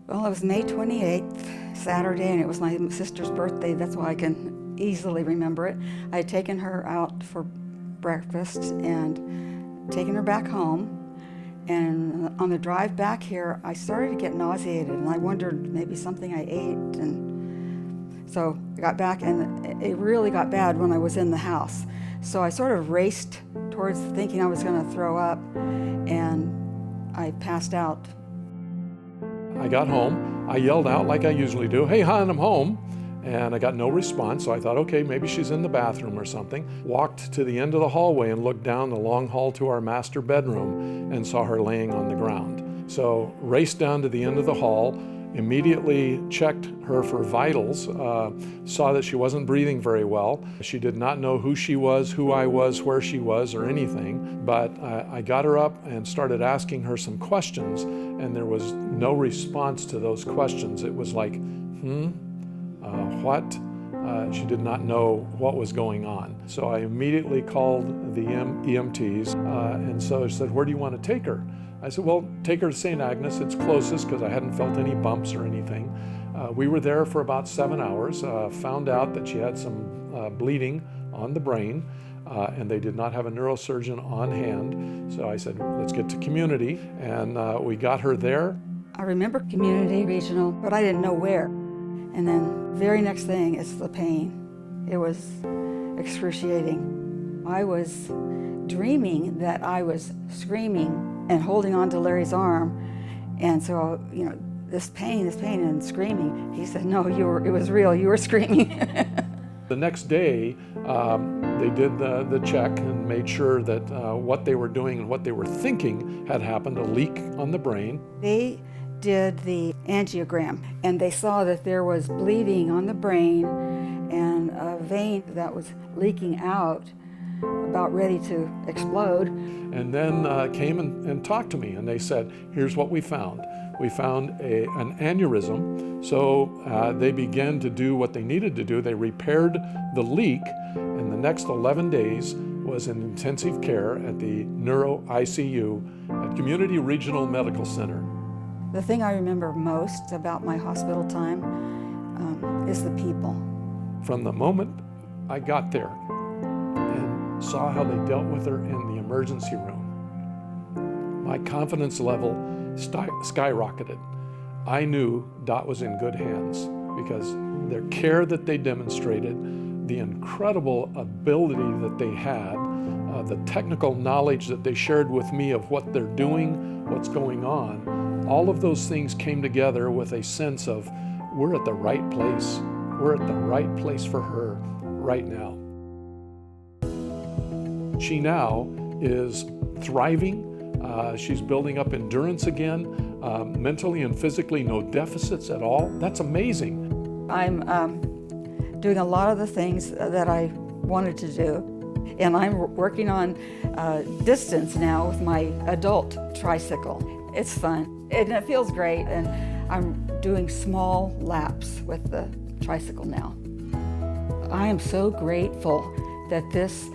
Well, it was May 28th, Saturday, and it was my sister's birthday. That's why I can easily remember it. I had taken her out for breakfast and taken her back home. And on the drive back here, I started to get nauseated, and I wondered maybe something I ate. And so I got back, and it really got bad when I was in the house. So I sort of raced towards thinking I was going to throw up, and I passed out. I got home, I yelled out like I usually do, "Hey, hon, I'm home." And I got no response, so I thought, okay, maybe she's in the bathroom or something. Walked to the end of the hallway and looked down the long hall to our master bedroom and saw her laying on the ground. So raced down to the end of the hall, immediately checked her for vitals, saw that she wasn't breathing very well. She did not know who she was, who I was, where she was, or anything. But I got her up and started asking her some questions, and there was no response to those questions. It was like, what? She did not know what was going on. So I immediately called the EMTs, and so she said, "Where do you want to take her?" I said, "Well, take her to St. Agnes. It's closest," because I hadn't felt any bumps or anything. We were there for about 7 hours, found out that she had some bleeding on the brain, and they did not have a neurosurgeon on hand. So I said, let's get to community, and we got her there. I remember community, regional, but I didn't know where. And then the very next thing is the pain. It was excruciating. I was dreaming that I was screaming and holding on to Larry's arm. And so, this pain and screaming. He said, "No, it was real, you were screaming." The next day, they did the check and made sure that what they were doing and what they were thinking had happened, a leak on the brain. They did the angiogram, and they saw that there was bleeding on the brain and a vein that was leaking out, about ready to explode. And then came and talked to me, and they said, "Here's what we found. We found an aneurysm." So they began to do what they needed to do. They repaired the leak, and the next 11 days was in intensive care at the Neuro ICU at Community Regional Medical Center. The thing I remember most about my hospital time is the people. From the moment I got there and saw how they dealt with her in the emergency room, my confidence level skyrocketed. I knew Dot was in good hands because their care that they demonstrated, the incredible ability that they had, the technical knowledge that they shared with me of what they're doing, what's going on, all of those things came together with a sense of we're at the right place. We're at the right place for her right now. She now is thriving. She's building up endurance again, mentally and physically, no deficits at all. That's amazing. I'm doing a lot of the things that I wanted to do. And I'm working on distance now with my adult tricycle. It's fun, and it feels great, and I'm doing small laps with the tricycle now. I am so grateful that this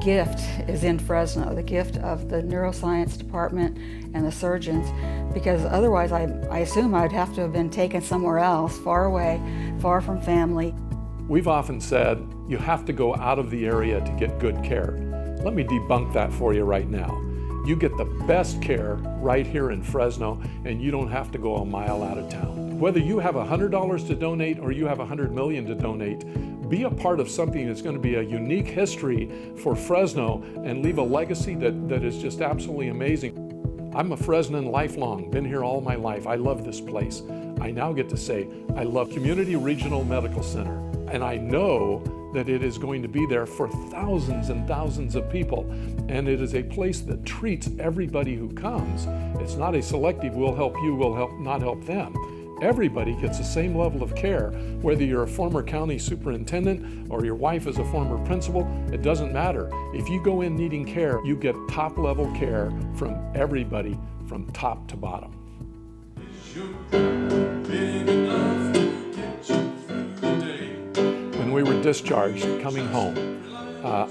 gift is in Fresno, the gift of the neuroscience department and the surgeons, because otherwise I assume I'd have to have been taken somewhere else, far away, far from family. We've often said you have to go out of the area to get good care. Let me debunk that for you right now. You get the best care right here in Fresno, and you don't have to go a mile out of town. Whether you have $100 to donate or you have $100 million to donate, be a part of something that's going to be a unique history for Fresno and leave a legacy that is just absolutely amazing. I'm a Fresnan lifelong, been here all my life. I love this place. I now get to say I love Community Regional Medical Center, and I know that it is going to be there for thousands and thousands of people. And it is a place that treats everybody who comes. It's not a selective, we'll help you, we'll not help them. Everybody gets the same level of care, whether you're a former county superintendent or your wife is a former principal, it doesn't matter. If you go in needing care, you get top level care from everybody from top to bottom. When we were discharged, coming home,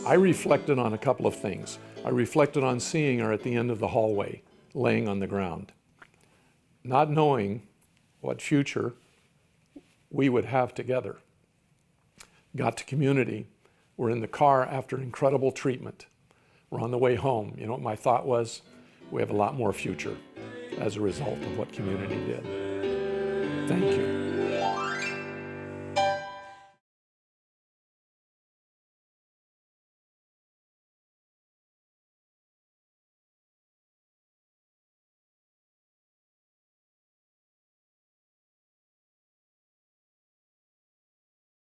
I reflected on a couple of things. I reflected on seeing her at the end of the hallway, laying on the ground, not knowing what future we would have together. Got to community. We're in the car after incredible treatment. We're on the way home. You know what my thought was? We have a lot more future as a result of what community did. Thank you.